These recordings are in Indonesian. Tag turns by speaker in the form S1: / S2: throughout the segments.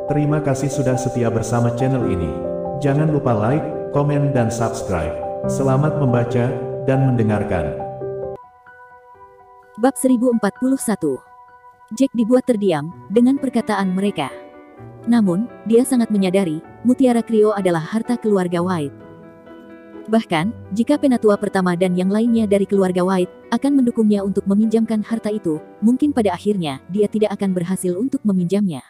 S1: Terima kasih sudah setia bersama channel ini. Jangan lupa like, komen dan subscribe. Selamat membaca dan mendengarkan.
S2: Bab 1041. Jack dibuat terdiam dengan perkataan mereka. Namun, dia sangat menyadari, mutiara Kryo adalah harta keluarga White. Bahkan, jika Penatua pertama dan yang lainnya dari keluarga White akan mendukungnya untuk meminjamkan harta itu, mungkin pada akhirnya dia tidak akan berhasil untuk meminjamnya.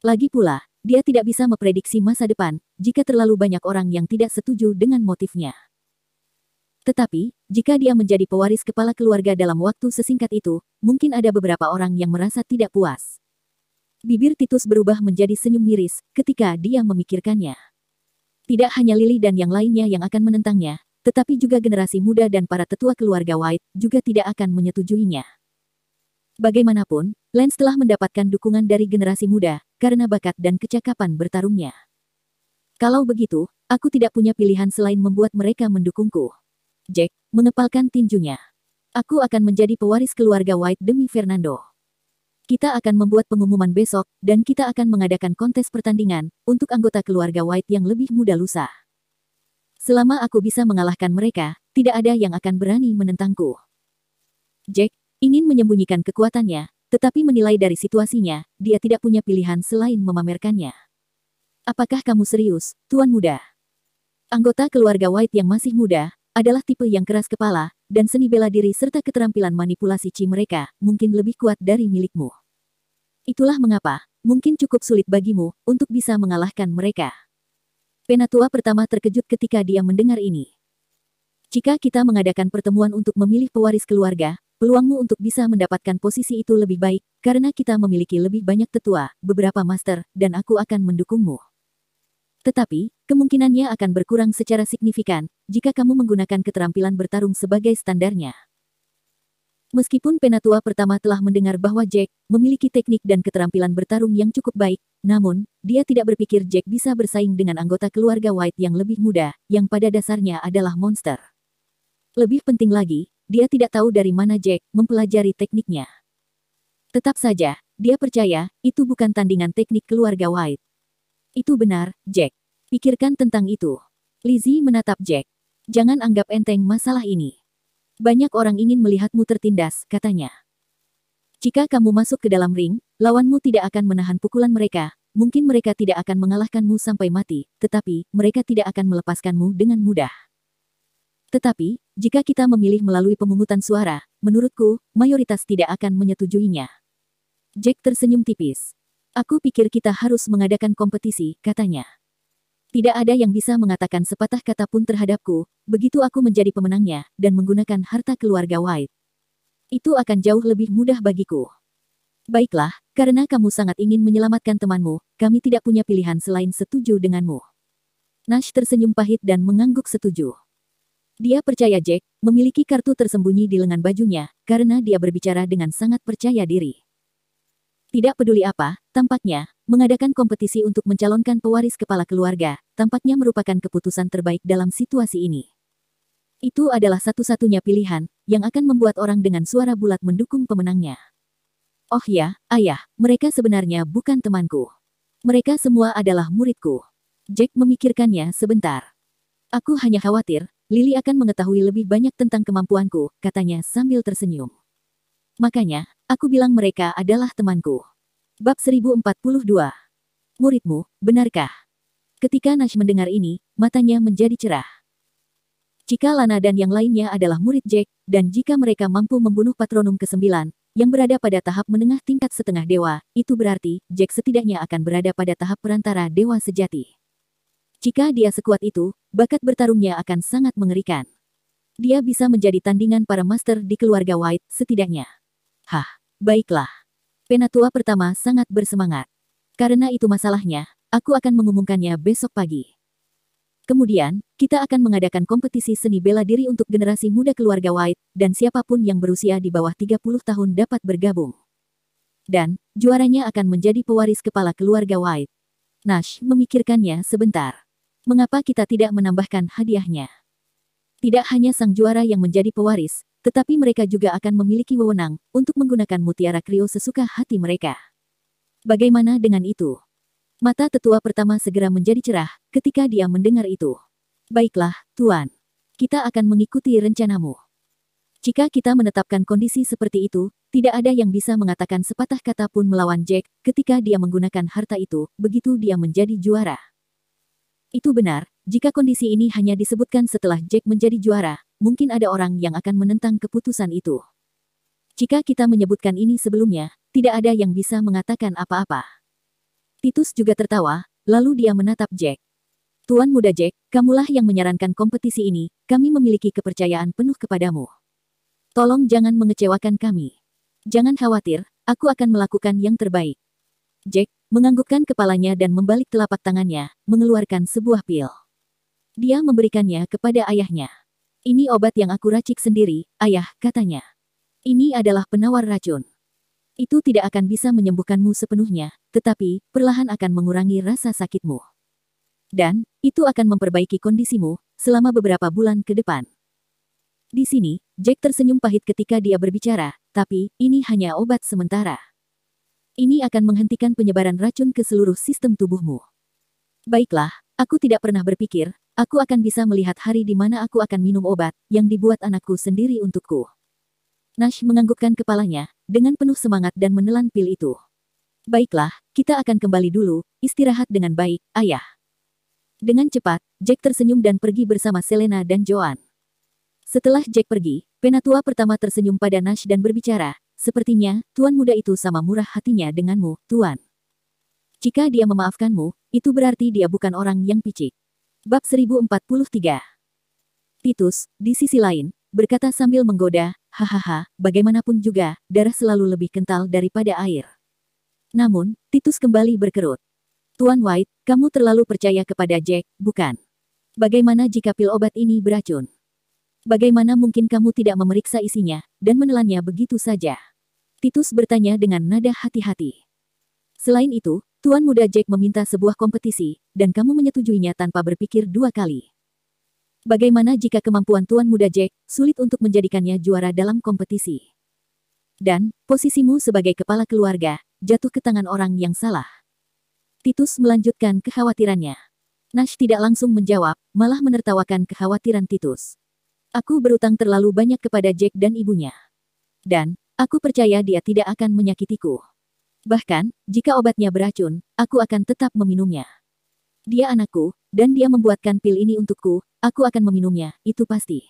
S2: Lagi pula, dia tidak bisa memprediksi masa depan jika terlalu banyak orang yang tidak setuju dengan motifnya. Tetapi, jika dia menjadi pewaris kepala keluarga dalam waktu sesingkat itu, mungkin ada beberapa orang yang merasa tidak puas. Bibir Titus berubah menjadi senyum miris ketika dia memikirkannya. Tidak hanya Lily dan yang lainnya yang akan menentangnya, tetapi juga generasi muda dan para tetua keluarga White juga tidak akan menyetujuinya. Bagaimanapun, Lance telah mendapatkan dukungan dari generasi muda karena bakat dan kecakapan bertarungnya. Kalau begitu, aku tidak punya pilihan selain membuat mereka mendukungku. Jack mengepalkan tinjunya. Aku akan menjadi pewaris keluarga White demi Fernando. Kita akan membuat pengumuman besok, dan kita akan mengadakan kontes pertandingan untuk anggota keluarga White yang lebih muda lusa. Selama aku bisa mengalahkan mereka, tidak ada yang akan berani menentangku. Jack ingin menyembunyikan kekuatannya, tetapi menilai dari situasinya, dia tidak punya pilihan selain memamerkannya. Apakah kamu serius, Tuan Muda? Anggota keluarga White yang masih muda adalah tipe yang keras kepala, dan seni bela diri serta keterampilan manipulasi chi mereka mungkin lebih kuat dari milikmu. Itulah mengapa, mungkin cukup sulit bagimu untuk bisa mengalahkan mereka. Penatua pertama terkejut ketika dia mendengar ini. Jika kita mengadakan pertemuan untuk memilih pewaris keluarga, peluangmu untuk bisa mendapatkan posisi itu lebih baik, karena kita memiliki lebih banyak tetua, beberapa master, dan aku akan mendukungmu. Tetapi, kemungkinannya akan berkurang secara signifikan jika kamu menggunakan keterampilan bertarung sebagai standarnya. Meskipun Penatua pertama telah mendengar bahwa Jack memiliki teknik dan keterampilan bertarung yang cukup baik, namun, dia tidak berpikir Jack bisa bersaing dengan anggota keluarga White yang lebih muda, yang pada dasarnya adalah monster. Lebih penting lagi, dia tidak tahu dari mana Jack mempelajari tekniknya. Tetap saja, dia percaya itu bukan tandingan teknik keluarga White. Itu benar, Jack. Pikirkan tentang itu. Lizzie menatap Jack. Jangan anggap enteng masalah ini. Banyak orang ingin melihatmu tertindas, katanya. Jika kamu masuk ke dalam ring, lawanmu tidak akan menahan pukulan mereka. Mungkin mereka tidak akan mengalahkanmu sampai mati, tetapi mereka tidak akan melepaskanmu dengan mudah. Tetapi, jika kita memilih melalui pemungutan suara, menurutku, mayoritas tidak akan menyetujuinya. Jack tersenyum tipis. Aku pikir kita harus mengadakan kompetisi, katanya. Tidak ada yang bisa mengatakan sepatah kata pun terhadapku, begitu aku menjadi pemenangnya, dan menggunakan harta keluarga White. Itu akan jauh lebih mudah bagiku. Baiklah, karena kamu sangat ingin menyelamatkan temanmu, kami tidak punya pilihan selain setuju denganmu. Nash tersenyum pahit dan mengangguk setuju. Dia percaya Jack memiliki kartu tersembunyi di lengan bajunya, karena dia berbicara dengan sangat percaya diri. Tidak peduli apa, tampaknya, mengadakan kompetisi untuk mencalonkan pewaris kepala keluarga, tampaknya merupakan keputusan terbaik dalam situasi ini. Itu adalah satu-satunya pilihan, yang akan membuat orang dengan suara bulat mendukung pemenangnya. Oh ya, ayah, mereka sebenarnya bukan temanku. Mereka semua adalah muridku. Jack memikirkannya sebentar. Aku hanya khawatir, Lily akan mengetahui lebih banyak tentang kemampuanku, katanya sambil tersenyum. Makanya, aku bilang mereka adalah temanku. Bab 1042. Muridmu, benarkah? Ketika Nash mendengar ini, matanya menjadi cerah. Jika Lana dan yang lainnya adalah murid Jack, dan jika mereka mampu membunuh patronum ke-9, yang berada pada tahap menengah tingkat setengah dewa, itu berarti, Jack setidaknya akan berada pada tahap perantara dewa sejati. Jika dia sekuat itu, bakat bertarungnya akan sangat mengerikan. Dia bisa menjadi tandingan para master di keluarga White, setidaknya. Hah, baiklah. Penatua pertama sangat bersemangat. Karena itu masalahnya, aku akan mengumumkannya besok pagi. Kemudian, kita akan mengadakan kompetisi seni bela diri untuk generasi muda keluarga White, dan siapapun yang berusia di bawah 30 tahun dapat bergabung. Dan, juaranya akan menjadi pewaris kepala keluarga White. Nash memikirkannya sebentar. Mengapa kita tidak menambahkan hadiahnya? Tidak hanya sang juara yang menjadi pewaris, tetapi mereka juga akan memiliki wewenang untuk menggunakan mutiara Kryo sesuka hati mereka. Bagaimana dengan itu? Mata tetua pertama segera menjadi cerah ketika dia mendengar itu. Baiklah, Tuan. Kita akan mengikuti rencanamu. Jika kita menetapkan kondisi seperti itu, tidak ada yang bisa mengatakan sepatah kata pun melawan Jack ketika dia menggunakan harta itu, begitu dia menjadi juara. Itu benar, jika kondisi ini hanya disebutkan setelah Jack menjadi juara, mungkin ada orang yang akan menentang keputusan itu. Jika kita menyebutkan ini sebelumnya, tidak ada yang bisa mengatakan apa-apa. Titus juga tertawa, lalu dia menatap Jack. Tuan muda Jack, kamulah yang menyarankan kompetisi ini, kami memiliki kepercayaan penuh kepadamu. Tolong jangan mengecewakan kami. Jangan khawatir, aku akan melakukan yang terbaik. Jack menganggukkan kepalanya dan membalik telapak tangannya, mengeluarkan sebuah pil. Dia memberikannya kepada ayahnya. Ini obat yang aku racik sendiri, ayah, katanya. Ini adalah penawar racun. Itu tidak akan bisa menyembuhkanmu sepenuhnya, tetapi perlahan akan mengurangi rasa sakitmu. Dan, itu akan memperbaiki kondisimu selama beberapa bulan ke depan. Di sini, Jack tersenyum pahit ketika dia berbicara, tapi ini hanya obat sementara. Ini akan menghentikan penyebaran racun ke seluruh sistem tubuhmu. Baiklah, aku tidak pernah berpikir, aku akan bisa melihat hari di mana aku akan minum obat yang dibuat anakku sendiri untukku. Nash menganggukkan kepalanya, dengan penuh semangat dan menelan pil itu. Baiklah, kita akan kembali dulu, istirahat dengan baik, ayah. Dengan cepat, Jack tersenyum dan pergi bersama Selena dan Joan. Setelah Jack pergi, penatua pertama tersenyum pada Nash dan berbicara, sepertinya, tuan muda itu sama murah hatinya denganmu, tuan. Jika dia memaafkanmu, itu berarti dia bukan orang yang picik. Bab 1043. Titus, di sisi lain, berkata sambil menggoda, hahaha, bagaimanapun juga, darah selalu lebih kental daripada air. Namun, Titus kembali berkerut. Tuan White, kamu terlalu percaya kepada Jack, bukan? Bagaimana jika pil obat ini beracun? Bagaimana mungkin kamu tidak memeriksa isinya, dan menelannya begitu saja? Titus bertanya dengan nada hati-hati. Selain itu, Tuan muda Jack meminta sebuah kompetisi, dan kamu menyetujuinya tanpa berpikir dua kali. Bagaimana jika kemampuan Tuan muda Jack sulit untuk menjadikannya juara dalam kompetisi? Dan, posisimu sebagai kepala keluarga, jatuh ke tangan orang yang salah. Titus melanjutkan kekhawatirannya. Nash tidak langsung menjawab, malah menertawakan kekhawatiran Titus. Aku berutang terlalu banyak kepada Jack dan ibunya. Dan, aku percaya dia tidak akan menyakitiku. Bahkan, jika obatnya beracun, aku akan tetap meminumnya. Dia anakku, dan dia membuatkan pil ini untukku, aku akan meminumnya, itu pasti.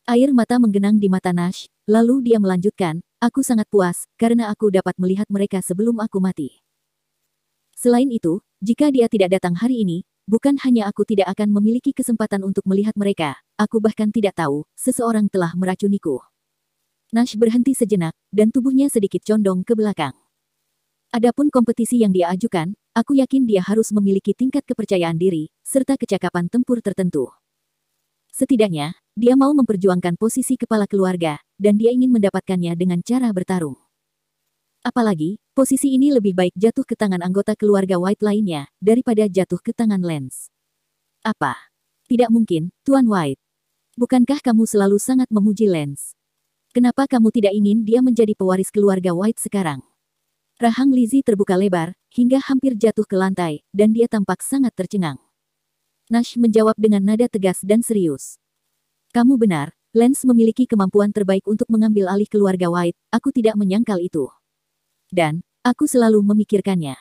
S2: Air mata menggenang di mata Nash, lalu dia melanjutkan, aku sangat puas, karena aku dapat melihat mereka sebelum aku mati. Selain itu, jika dia tidak datang hari ini, bukan hanya aku tidak akan memiliki kesempatan untuk melihat mereka, aku bahkan tidak tahu, seseorang telah meracuniku. Nash berhenti sejenak, dan tubuhnya sedikit condong ke belakang. Adapun kompetisi yang dia ajukan, aku yakin dia harus memiliki tingkat kepercayaan diri, serta kecakapan tempur tertentu. Setidaknya, dia mau memperjuangkan posisi kepala keluarga, dan dia ingin mendapatkannya dengan cara bertarung. Apalagi, posisi ini lebih baik jatuh ke tangan anggota keluarga White lainnya, daripada jatuh ke tangan Lance. Apa? Tidak mungkin, Tuan White. Bukankah kamu selalu sangat memuji Lance? Kenapa kamu tidak ingin dia menjadi pewaris keluarga White sekarang? Rahang Lizzie terbuka lebar, hingga hampir jatuh ke lantai, dan dia tampak sangat tercengang. Nash menjawab dengan nada tegas dan serius. Kamu benar, Lance memiliki kemampuan terbaik untuk mengambil alih keluarga White, aku tidak menyangkal itu. Dan, aku selalu memikirkannya.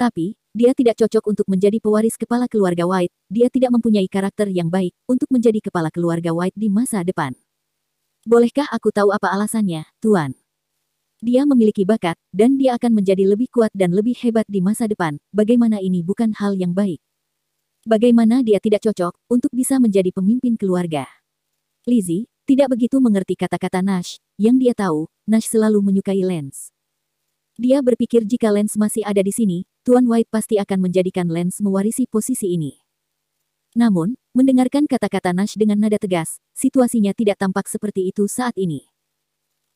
S2: Tapi, dia tidak cocok untuk menjadi pewaris kepala keluarga White, dia tidak mempunyai karakter yang baik untuk menjadi kepala keluarga White di masa depan. Bolehkah aku tahu apa alasannya, Tuan? Dia memiliki bakat, dan dia akan menjadi lebih kuat dan lebih hebat di masa depan. Bagaimana ini bukan hal yang baik? Bagaimana dia tidak cocok untuk bisa menjadi pemimpin keluarga? Lizzie tidak begitu mengerti kata-kata Nash, yang dia tahu, Nash selalu menyukai Lance. Dia berpikir jika Lance masih ada di sini, Tuan White pasti akan menjadikan Lance mewarisi posisi ini. Namun, mendengarkan kata-kata Nash dengan nada tegas, situasinya tidak tampak seperti itu saat ini.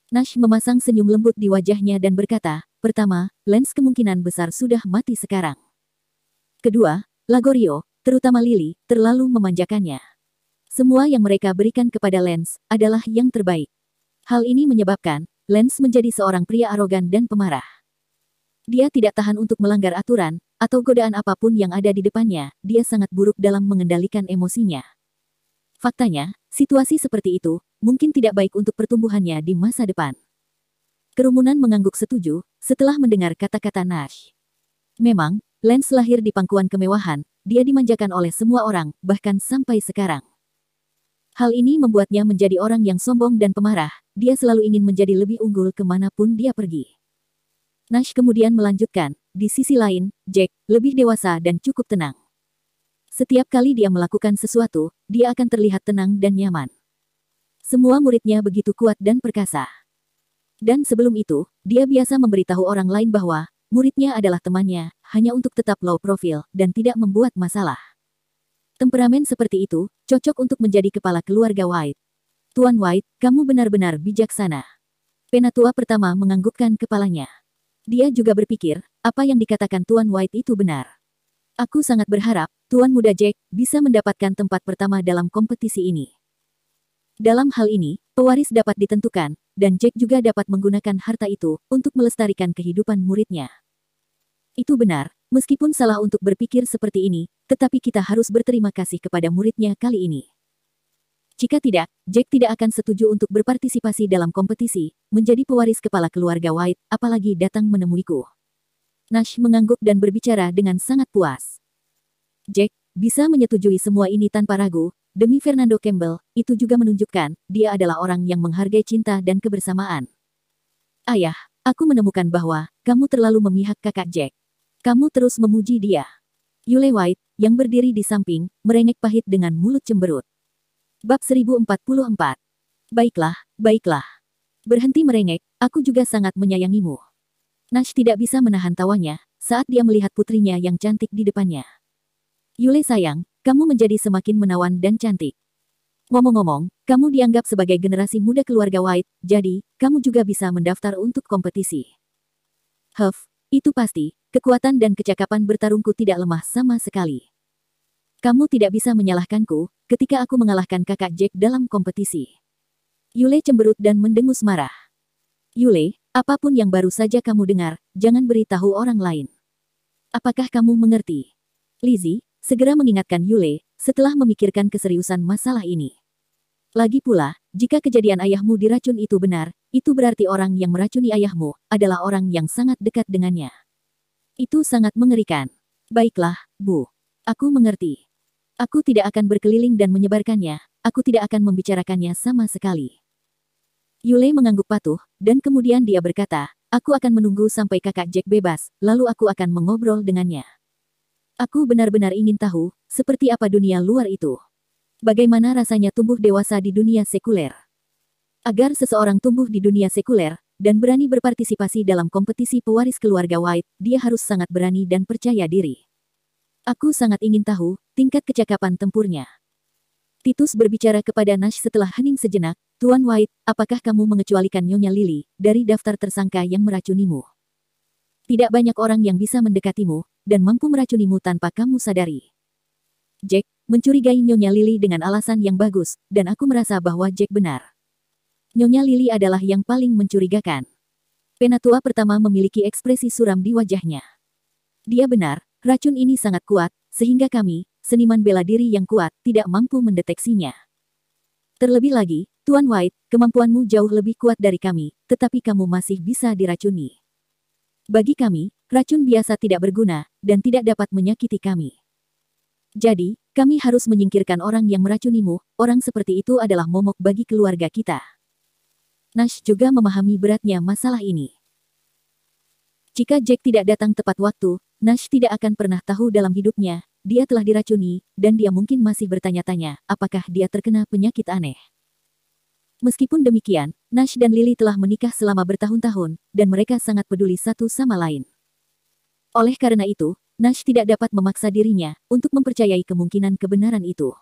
S2: Nash memasang senyum lembut di wajahnya dan berkata, pertama, Lance kemungkinan besar sudah mati sekarang. Kedua, Lagorio, terutama Lily, terlalu memanjakannya. Semua yang mereka berikan kepada Lance adalah yang terbaik. Hal ini menyebabkan Lance menjadi seorang pria arogan dan pemarah. Dia tidak tahan untuk melanggar aturan, atau godaan apapun yang ada di depannya, dia sangat buruk dalam mengendalikan emosinya. Faktanya, situasi seperti itu mungkin tidak baik untuk pertumbuhannya di masa depan. Kerumunan mengangguk setuju setelah mendengar kata-kata Nash. Memang, Lance lahir di pangkuan kemewahan, dia dimanjakan oleh semua orang, bahkan sampai sekarang. Hal ini membuatnya menjadi orang yang sombong dan pemarah, dia selalu ingin menjadi lebih unggul kemanapun dia pergi. Nash kemudian melanjutkan, di sisi lain, Jack lebih dewasa dan cukup tenang. Setiap kali dia melakukan sesuatu, dia akan terlihat tenang dan nyaman. Semua muridnya begitu kuat dan perkasa. Dan sebelum itu, dia biasa memberitahu orang lain bahwa muridnya adalah temannya, hanya untuk tetap low profile dan tidak membuat masalah. Temperamen seperti itu cocok untuk menjadi kepala keluarga White. Tuan White, kamu benar-benar bijaksana. Penatua pertama menganggukkan kepalanya. Dia juga berpikir, apa yang dikatakan Tuan White itu benar. Aku sangat berharap, Tuan Muda Jack bisa mendapatkan tempat pertama dalam kompetisi ini. Dalam hal ini, pewaris dapat ditentukan, dan Jack juga dapat menggunakan harta itu untuk melestarikan kehidupan muridnya. Itu benar, meskipun salah untuk berpikir seperti ini, tetapi kita harus berterima kasih kepada muridnya kali ini. Jika tidak, Jack tidak akan setuju untuk berpartisipasi dalam kompetisi, menjadi pewaris kepala keluarga White, apalagi datang menemuiku. Nash mengangguk dan berbicara dengan sangat puas. Jack bisa menyetujui semua ini tanpa ragu, demi Fernando Campbell, itu juga menunjukkan, dia adalah orang yang menghargai cinta dan kebersamaan. Ayah, aku menemukan bahwa, kamu terlalu memihak kakak Jack. Kamu terus memuji dia. Yule White, yang berdiri di samping, merengek pahit dengan mulut cemberut. Bab 1044. Baiklah, baiklah. Berhenti merengek, aku juga sangat menyayangimu. Nash tidak bisa menahan tawanya, saat dia melihat putrinya yang cantik di depannya. Yule sayang, kamu menjadi semakin menawan dan cantik. Ngomong-ngomong, kamu dianggap sebagai generasi muda keluarga White, jadi, kamu juga bisa mendaftar untuk kompetisi. Huff, itu pasti, kekuatan dan kecakapan bertarungku tidak lemah sama sekali. Kamu tidak bisa menyalahkanku, ketika aku mengalahkan kakak Jack dalam kompetisi. Yule cemberut dan mendengus marah. Yule, apapun yang baru saja kamu dengar, jangan beritahu orang lain. Apakah kamu mengerti? Lizzie segera mengingatkan Yule, setelah memikirkan keseriusan masalah ini. Lagi pula, jika kejadian ayahmu diracun itu benar, itu berarti orang yang meracuni ayahmu adalah orang yang sangat dekat dengannya. Itu sangat mengerikan. Baiklah, Bu. Aku mengerti. Aku tidak akan berkeliling dan menyebarkannya, aku tidak akan membicarakannya sama sekali. Yule mengangguk patuh, dan kemudian dia berkata, aku akan menunggu sampai kakak Jack bebas, lalu aku akan mengobrol dengannya. Aku benar-benar ingin tahu, seperti apa dunia luar itu. Bagaimana rasanya tumbuh dewasa di dunia sekuler? Agar seseorang tumbuh di dunia sekuler, dan berani berpartisipasi dalam kompetisi pewaris keluarga White, dia harus sangat berani dan percaya diri. Aku sangat ingin tahu, tingkat kecakapan tempurnya. Titus berbicara kepada Nash setelah hening sejenak, Tuan White, apakah kamu mengecualikan Nyonya Lily dari daftar tersangka yang meracunimu? Tidak banyak orang yang bisa mendekatimu, dan mampu meracunimu tanpa kamu sadari. Jack mencurigai Nyonya Lily dengan alasan yang bagus, dan aku merasa bahwa Jack benar. Nyonya Lily adalah yang paling mencurigakan. Penatua pertama memiliki ekspresi suram di wajahnya. Dia benar, racun ini sangat kuat, sehingga kami, seniman bela diri yang kuat, tidak mampu mendeteksinya. Terlebih lagi, Tuan White, kemampuanmu jauh lebih kuat dari kami, tetapi kamu masih bisa diracuni. Bagi kami, racun biasa tidak berguna, dan tidak dapat menyakiti kami. Jadi, kami harus menyingkirkan orang yang meracunimu, orang seperti itu adalah momok bagi keluarga kita. Nash juga memahami beratnya masalah ini. Jika Jack tidak datang tepat waktu, Nash tidak akan pernah tahu dalam hidupnya, dia telah diracuni, dan dia mungkin masih bertanya-tanya, apakah dia terkena penyakit aneh. Meskipun demikian, Nash dan Lily telah menikah selama bertahun-tahun, dan mereka sangat peduli satu sama lain. Oleh karena itu, Nash tidak dapat memaksa dirinya untuk mempercayai kemungkinan kebenaran itu.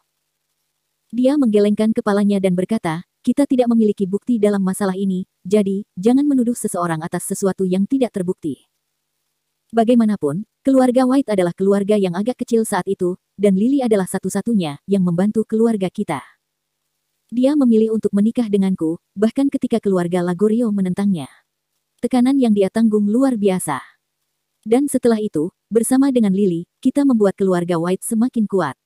S2: Dia menggelengkan kepalanya dan berkata, kita tidak memiliki bukti dalam masalah ini, jadi, jangan menuduh seseorang atas sesuatu yang tidak terbukti. Bagaimanapun, keluarga White adalah keluarga yang agak kecil saat itu, dan Lily adalah satu-satunya yang membantu keluarga kita. Dia memilih untuk menikah denganku, bahkan ketika keluarga Lagorio menentangnya. Tekanan yang dia tanggung luar biasa. Dan setelah itu, bersama dengan Lily, kita membuat keluarga White semakin kuat.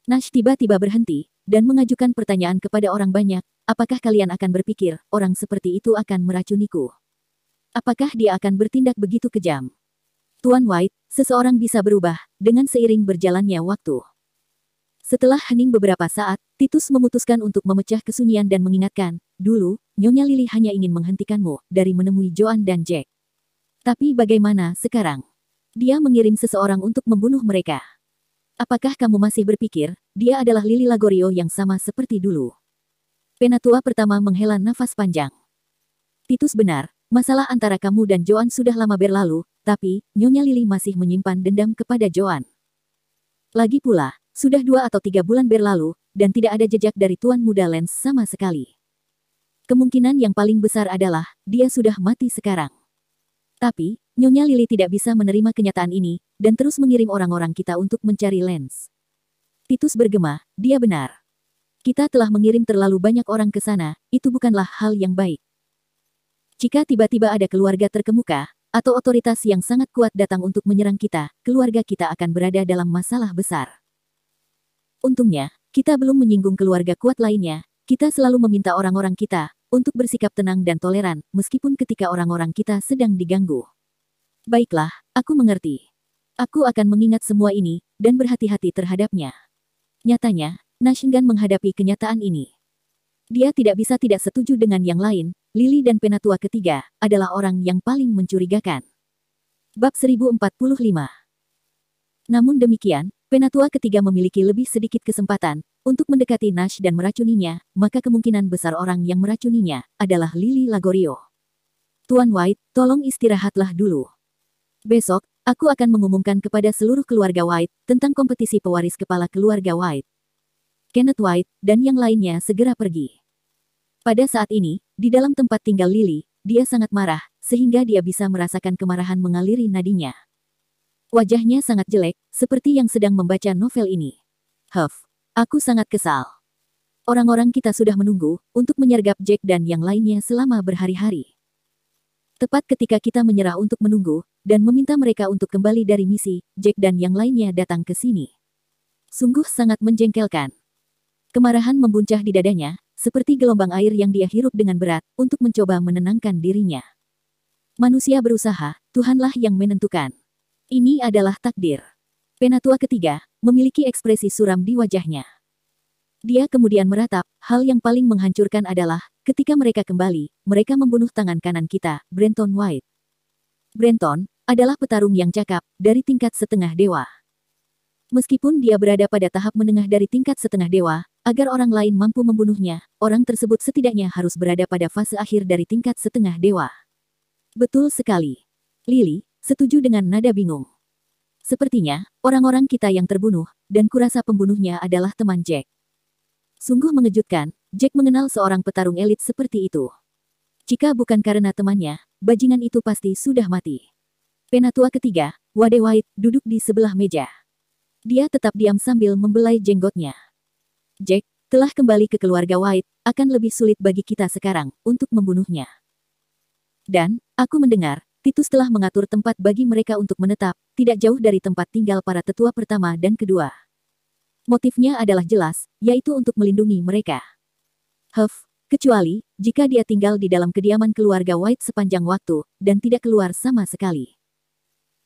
S2: Nash tiba-tiba berhenti, dan mengajukan pertanyaan kepada orang banyak, apakah kalian akan berpikir, orang seperti itu akan meracuniku? Apakah dia akan bertindak begitu kejam? Tuan White, seseorang bisa berubah, dengan seiring berjalannya waktu. Setelah hening beberapa saat, Titus memutuskan untuk memecah kesunyian dan mengingatkan, dulu, Nyonya Lily hanya ingin menghentikanmu, dari menemui Joan dan Jack. Tapi bagaimana sekarang? Dia mengirim seseorang untuk membunuh mereka. Apakah kamu masih berpikir, dia adalah Lily Lagorio yang sama seperti dulu? Penatua pertama menghela nafas panjang. Titus benar, masalah antara kamu dan Joan sudah lama berlalu, tapi, Nyonya Lily masih menyimpan dendam kepada Joan. Lagi pula, sudah 2 atau 3 bulan berlalu, dan tidak ada jejak dari Tuan Muda Lance sama sekali. Kemungkinan yang paling besar adalah, dia sudah mati sekarang. Tapi, Nyonya Lily tidak bisa menerima kenyataan ini, dan terus mengirim orang-orang kita untuk mencari Lance. Titus bergema, dia benar. Kita telah mengirim terlalu banyak orang ke sana, itu bukanlah hal yang baik. Jika tiba-tiba ada keluarga terkemuka, atau otoritas yang sangat kuat datang untuk menyerang kita, keluarga kita akan berada dalam masalah besar. Untungnya, kita belum menyinggung keluarga kuat lainnya, kita selalu meminta orang-orang kita, untuk bersikap tenang dan toleran, meskipun ketika orang-orang kita sedang diganggu. Baiklah, aku mengerti. Aku akan mengingat semua ini, dan berhati-hati terhadapnya. Nyatanya, Nash enggan menghadapi kenyataan ini. Dia tidak bisa tidak setuju dengan yang lain, Lily dan Penatua ketiga, adalah orang yang paling mencurigakan. Bab 1045. Namun demikian, Penatua ketiga memiliki lebih sedikit kesempatan, untuk mendekati Nash dan meracuninya, maka kemungkinan besar orang yang meracuninya, adalah Lily Lagorio. Tuan White, tolong istirahatlah dulu. Besok, aku akan mengumumkan kepada seluruh keluarga White, tentang kompetisi pewaris kepala keluarga White. Kenneth White, dan yang lainnya segera pergi. Pada saat ini, di dalam tempat tinggal Lily, dia sangat marah, sehingga dia bisa merasakan kemarahan mengaliri nadinya. Wajahnya sangat jelek, seperti yang sedang membaca novel ini. Huff, aku sangat kesal. Orang-orang kita sudah menunggu, untuk menyergap Jack dan yang lainnya selama berhari-hari. Tepat ketika kita menyerah untuk menunggu, dan meminta mereka untuk kembali dari misi, Jack dan yang lainnya datang ke sini. Sungguh sangat menjengkelkan. Kemarahan membuncah di dadanya, seperti gelombang air yang dia hirup dengan berat, untuk mencoba menenangkan dirinya. Manusia berusaha, Tuhanlah yang menentukan. Ini adalah takdir. Penatua ketiga, memiliki ekspresi suram di wajahnya. Dia kemudian meratap, hal yang paling menghancurkan adalah, ketika mereka kembali, mereka membunuh tangan kanan kita, Brenton White. Brenton, adalah petarung yang cakap, dari tingkat setengah dewa. Meskipun dia berada pada tahap menengah dari tingkat setengah dewa, agar orang lain mampu membunuhnya, orang tersebut setidaknya harus berada pada fase akhir dari tingkat setengah dewa. Betul sekali. Lily, setuju dengan nada bingung. Sepertinya, orang-orang kita yang terbunuh, dan kurasa pembunuhnya adalah teman Jack. Sungguh mengejutkan, Jack mengenal seorang petarung elit seperti itu. Jika bukan karena temannya, bajingan itu pasti sudah mati. Penatua ketiga, Wade White, duduk di sebelah meja. Dia tetap diam sambil membelai jenggotnya. Jack, telah kembali ke keluarga White, akan lebih sulit bagi kita sekarang, untuk membunuhnya. Dan, aku mendengar, Titus telah mengatur tempat bagi mereka untuk menetap, tidak jauh dari tempat tinggal para tetua pertama dan kedua. Motifnya adalah jelas, yaitu untuk melindungi mereka. Huff, kecuali, jika dia tinggal di dalam kediaman keluarga White sepanjang waktu, dan tidak keluar sama sekali.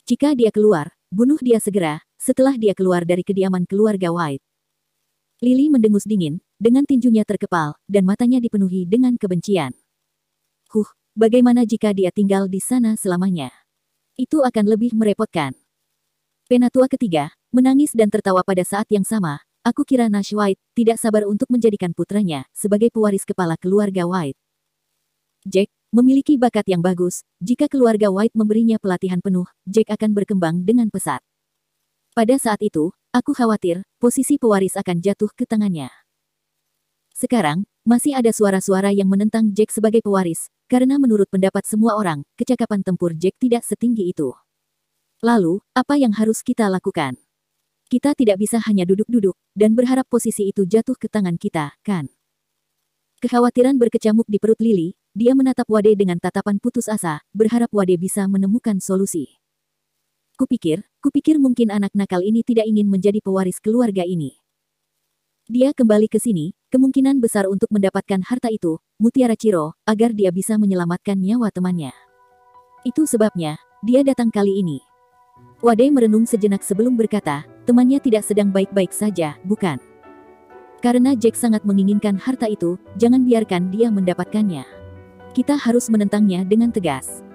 S2: Jika dia keluar, bunuh dia segera, setelah dia keluar dari kediaman keluarga White. Lily mendengus dingin, dengan tinjunya terkepal, dan matanya dipenuhi dengan kebencian. Bagaimana jika dia tinggal di sana selamanya? Itu akan lebih merepotkan. Penatua ketiga, menangis dan tertawa pada saat yang sama. Aku kira Nash White tidak sabar untuk menjadikan putranya sebagai pewaris kepala keluarga White. Jack memiliki bakat yang bagus. Jika keluarga White memberinya pelatihan penuh, Jack akan berkembang dengan pesat. Pada saat itu, aku khawatir posisi pewaris akan jatuh ke tangannya. Sekarang, masih ada suara-suara yang menentang Jack sebagai pewaris, karena menurut pendapat semua orang, kecakapan tempur Jack tidak setinggi itu. Lalu, apa yang harus kita lakukan? Kita tidak bisa hanya duduk-duduk, dan berharap posisi itu jatuh ke tangan kita, kan? Kekhawatiran berkecamuk di perut Lily, dia menatap Wade dengan tatapan putus asa, berharap Wade bisa menemukan solusi. Kupikir mungkin anak nakal ini tidak ingin menjadi pewaris keluarga ini. Dia kembali ke sini, kemungkinan besar untuk mendapatkan harta itu, Mutiara Ciro, agar dia bisa menyelamatkan nyawa temannya. Itu sebabnya, dia datang kali ini. Wade merenung sejenak sebelum berkata, temannya tidak sedang baik-baik saja, bukan? Karena Jack sangat menginginkan harta itu, jangan biarkan dia mendapatkannya. Kita harus menentangnya dengan tegas.